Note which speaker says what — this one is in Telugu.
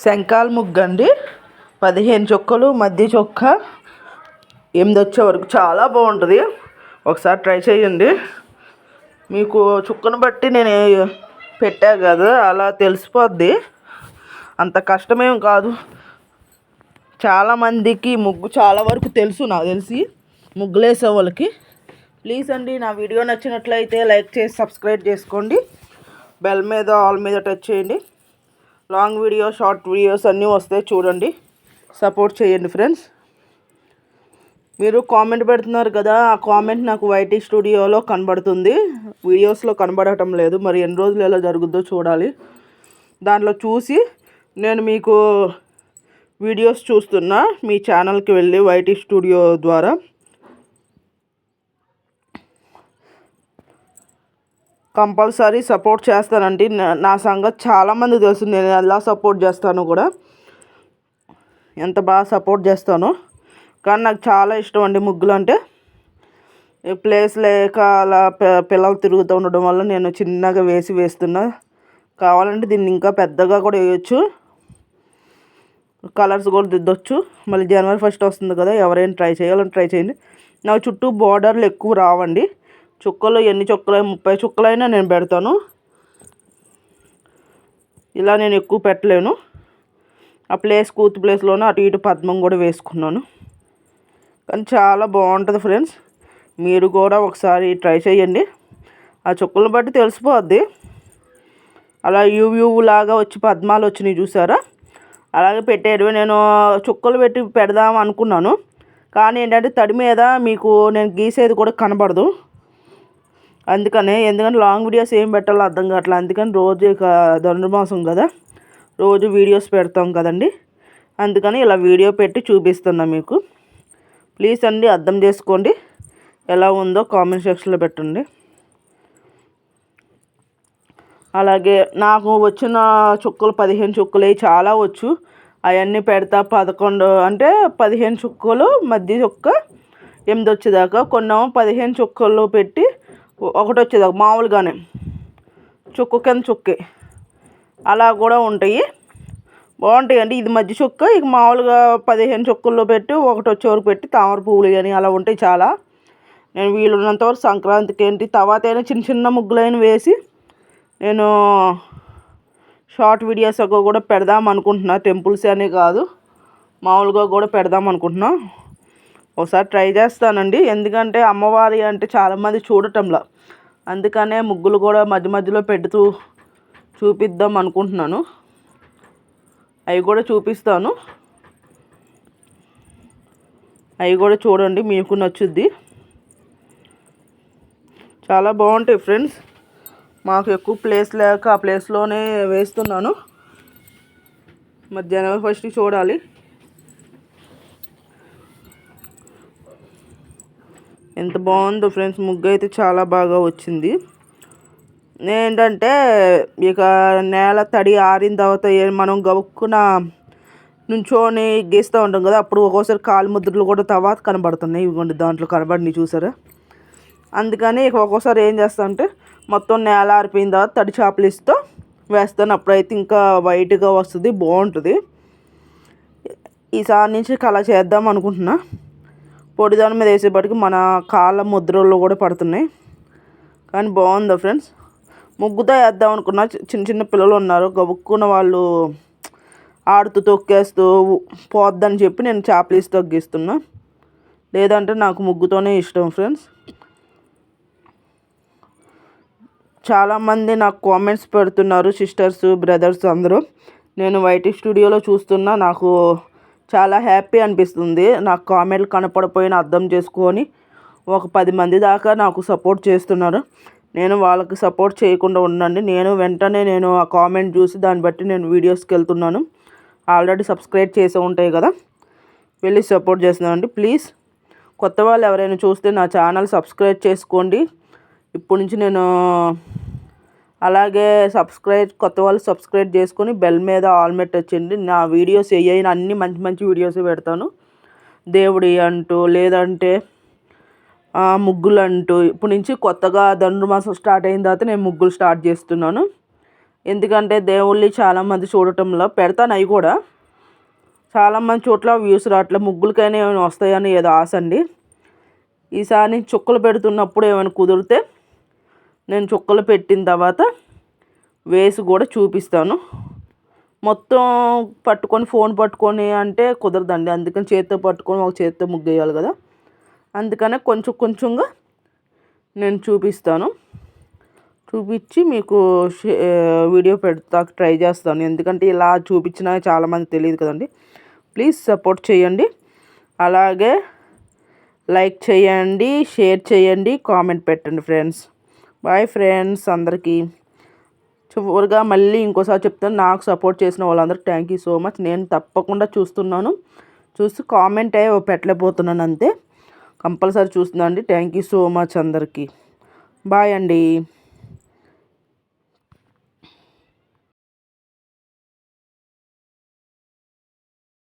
Speaker 1: శంఖాల ముగ్గండి. 15 చుక్కలు మధ్య చొక్క 8 వచ్చే వరకు చాలా బాగుంటుంది. ఒకసారి ట్రై చేయండి. మీకు చుక్కను బట్టి నేను పెట్టా కదా, అలా తెలిసిపోద్ది. అంత కష్టమేం కాదు. చాలామందికి ముగ్గు చాలా వరకు తెలుసు, నాకు తెలిసి ముగ్గులు వేసే వాళ్ళకి. ప్లీజ్ అండి, నా వీడియో నచ్చినట్లయితే లైక్ చేసి సబ్స్క్రైబ్ చేసుకోండి. బెల్ మీద ఆల్ మీద టచ్ చేయండి. లాంగ్ వీడియో షార్ట్ వీడియోస్ అన్నీ వస్తాయి, చూడండి. సపోర్ట్ చేయండి ఫ్రెండ్స్. మీరు కామెంట్ పెడుతున్నారు కదా, ఆ కామెంట్ నాకు వైటీ స్టూడియోలో కనబడుతుంది, వీడియోస్లో కనబడటం లేదు. మరి ఎన్ని రోజులు ఎలా జరుగుద్దో చూడాలి. దాంట్లో చూసి నేను మీకు వీడియోస్ చూస్తున్నా. మీ ఛానల్కి వెళ్ళి వైటీ స్టూడియో ద్వారా కంపల్సరీ సపోర్ట్ చేస్తానండి. నా సంగతి చాలామంది తెలుసు, నేను ఎలా సపోర్ట్ చేస్తానో కూడా, ఎంత బాగా సపోర్ట్ చేస్తానో. కానీ నాకు చాలా ఇష్టం అండి ముగ్గులు అంటే. ప్లేస్ లేక అలా పిల్లలు తిరుగుతూ ఉండడం వల్ల నేను చిన్నగా వేస్తున్నా. కావాలంటే దీన్ని ఇంకా పెద్దగా కూడా వేయచ్చు, కలర్స్ కూడా దిద్దొచ్చు. మళ్ళీ జనవరి 1 వస్తుంది కదా, ఎవరైనా ట్రై చేయాలని ట్రై చేయండి. నాకు చుట్టూ బార్డర్లు ఎక్కువ రావండి. చుక్కలు ఎన్ని చుక్కలు 30 చుక్కలైనా నేను పెడతాను. ఇలా నేను ఎక్కువ పెట్టలేను. ఆ కూతు ప్లేస్లోనే అటు ఇటు పద్మం కూడా వేసుకున్నాను. కానీ చాలా బాగుంటుంది ఫ్రెండ్స్. మీరు కూడా ఒకసారి ట్రై చేయండి. ఆ చుక్కలను బట్టి తెలిసిపోద్ది. అలా యూ లాగా వచ్చి పద్మాలు వచ్చినాయి చూసారా, అలాగే పెట్టేవి. నేను చుక్కలు పెట్టి పెడదాం అనుకున్నాను, కానీ ఏంటంటే తడి మీద మీకు నేను గీసేది కూడా కనబడదు. ఎందుకంటే లాంగ్ వీడియోస్ ఏం పెట్టాలో అర్థం కావట్లేదు. అందుకని రోజు ధనుర్మాసం కదా, రోజు వీడియోస్ పెడతాం కదండి, అందుకని ఇలా వీడియో పెట్టి చూపిస్తున్నా మీకు. ప్లీజ్ అండి, అర్థం చేసుకోండి. ఎలా ఉందో కామెంట్ సెక్షన్లో పెట్టండి. అలాగే నాకు వచ్చిన చుక్కలు 15 చుక్కలు చాలా వచ్చు. అవన్నీ పెడతా. 11 అంటే 15 చుక్కలు మధ్య చుక్క 8 వచ్చేదాకా. కొన్ని 15 చుక్కలు పెట్టి 1 వచ్చేదాకా మామూలుగానే చుక్క కింద చుక్కే అలా కూడా ఉంటాయి, బాగుంటాయండి. ఇది మధ్య చుక్క. ఇక మామూలుగా 15 చుక్కల్లో పెట్టి 1 వచ్చే వరకు పెట్టి తామర పువ్వులు కానీ అలా ఉంటాయి చాలా. నేను వీలున్నంతవరకు సంక్రాంతికి ఏంటి తర్వాత అయినా చిన్న చిన్న ముగ్గులైన వేసి నేను షార్ట్ వీడియోస్ కూడా పెడదాం అనుకుంటున్నా. టెంపుల్స్ అనే కాదు, మామూలుగా కూడా పెడదాం అనుకుంటున్నా. ఒకసారి ట్రై చేస్తానండి. ఎందుకంటే అమ్మవారి అంటే చాలామంది చూడటంలా, అందుకనే ముగ్గులు కూడా మధ్య మధ్యలో పెడుతూ చూపిద్దాం అనుకుంటున్నాను. అవి కూడా చూపిస్తాను, అవి కూడా చూడండి, మీకు నచ్చుద్ది. చాలా బాగుంటాయి ఫ్రెండ్స్. మాకు ఎక్కువ ప్లేస్ లేక ఆ ప్లేస్లోనే వేస్తున్నాను. మరి జనవరి 1 చూడాలి. ఎంత బాగుందో ఫ్రెండ్స్, ముగ్గు అయితే చాలా బాగా వచ్చింది. ఏంటంటే ఇక నేల తడి ఆరిన తర్వాత మనం గబుక్కున నుంచోని గీస్తూ ఉంటాం కదా, అప్పుడు ఒక్కోసారి కాలు ముద్రలు కూడా తర్వాత కనబడుతున్నాయి. ఇవ్వండి దాంట్లో కనబడినాయి చూసారా. అందుకని ఇక ఒక్కోసారి ఏం చేస్తానంటే మొత్తం నేల ఆరిపోయిన తర్వాత తడి చాపలిస్తూ వేస్తాను. అప్పుడైతే ఇంకా వైట్గా వస్తుంది, బాగుంటుంది. ఈసారి నుంచి అలా చేద్దాం అనుకుంటున్నా. పొడిదాని మీద వేసేపటికి మన కాళ్ళ ముద్రలు కూడా పడుతున్నాయి. కానీ బాగుందా ఫ్రెండ్స్. ముగ్గుతో వేద్దాం అనుకున్నా. చిన్న చిన్న పిల్లలు ఉన్నారు, గబుక్కున్న వాళ్ళు ఆడుతూ తొక్కేస్తూ పోద్దని చెప్పి నేను చాపలీస్ తగ్గిస్తున్నా. లేదంటే నాకు ముగ్గుతోనే ఇష్టం ఫ్రెండ్స్. చాలామంది నాకు కామెంట్స్ పెడుతున్నారు, సిస్టర్స్ బ్రదర్స్ అందరూ. నేను వైటీ స్టూడియోలో చూస్తున్నా, నాకు చాలా హ్యాపీ అనిపిస్తుంది. నాకు కామెంట్లు కనపడిపోయిన అర్థం చేసుకొని ఒక 10 మంది దాకా నాకు సపోర్ట్ చేస్తున్నారు. నేను వాళ్ళకి సపోర్ట్ చేయకుండా ఉండండి. వెంటనే ఆ కామెంట్ చూసి దాన్ని బట్టి నేను వీడియోస్కి వెళ్తున్నాను. ఆల్రెడీ సబ్స్క్రైబ్ చేసి ఉంటాయి కదా, వెళ్ళి సపోర్ట్ చేస్తున్నానండి. ప్లీజ్ కొత్త వాళ్ళు ఎవరైనా చూస్తే నా ఛానల్ సబ్స్క్రైబ్ చేసుకోండి. ఇప్పటి నుంచి నేను అలాగే కొత్త వాళ్ళు సబ్స్క్రైబ్ చేసుకొని బెల్ మీద ఆల్ మీద టచ్ చేయండి. నా వీడియోస్ అయినా అన్ని మంచి మంచి వీడియోస్ పెడతాను. దేవుడి అంటూ, లేదంటే ముగ్గులు అంటూ. ఇప్పటి నుంచి కొత్తగా ధనుర్మాసం స్టార్ట్ అయిన తర్వాత నేను ముగ్గులు స్టార్ట్ చేస్తున్నాను. ఎందుకంటే దేవుళ్ళని చాలామంది చూడటంలో పెడతాను. అవి కూడా చాలామంది చోట్ల వ్యూస్ రావట్లే. ముగ్గులకైనా ఏమైనా వస్తాయని ఏదో ఆశ అండి. ఈసారి చుక్కలు పెడుతున్నప్పుడు ఏమైనా కుదిరితే నేను చుక్కలు పెట్టిన తర్వాత వేసి కూడా చూపిస్తాను. మొత్తం పట్టుకొని ఫోన్ పట్టుకొని అంటే కుదరదండి. అందుకని చేతితో పట్టుకొని ఒక చేతితో ముగ్గు వేయాలి కదా. అందుకనే కొంచెం కొంచెంగా నేను చూపిస్తాను. చూపించి మీకు వీడియో పెడతా ట్రై చేస్తాను. ఎందుకంటే ఇలా చూపించినా చాలామంది తెలియదు కదండి. ప్లీజ్ సపోర్ట్ చేయండి. అలాగే లైక్ చేయండి, షేర్ చేయండి, కామెంట్ పెట్టండి ఫ్రెండ్స్. బాయ్ ఫ్రెండ్స్ అందరికీ. చివరిగా మళ్ళీ ఇంకోసారి చెప్తాను, నాకు సపోర్ట్ చేసిన వాళ్ళందరికీ థ్యాంక్ యూ సో మచ్. నేను తప్పకుండా చూస్తున్నాను, చూసి కామెంట్ పెట్టలేకపోతున్నాను అంతే. కంపల్సరీ చూస్తున్నాను అండి. థ్యాంక్ యూ సో మచ్ అందరికీ. బాయ్ అండి.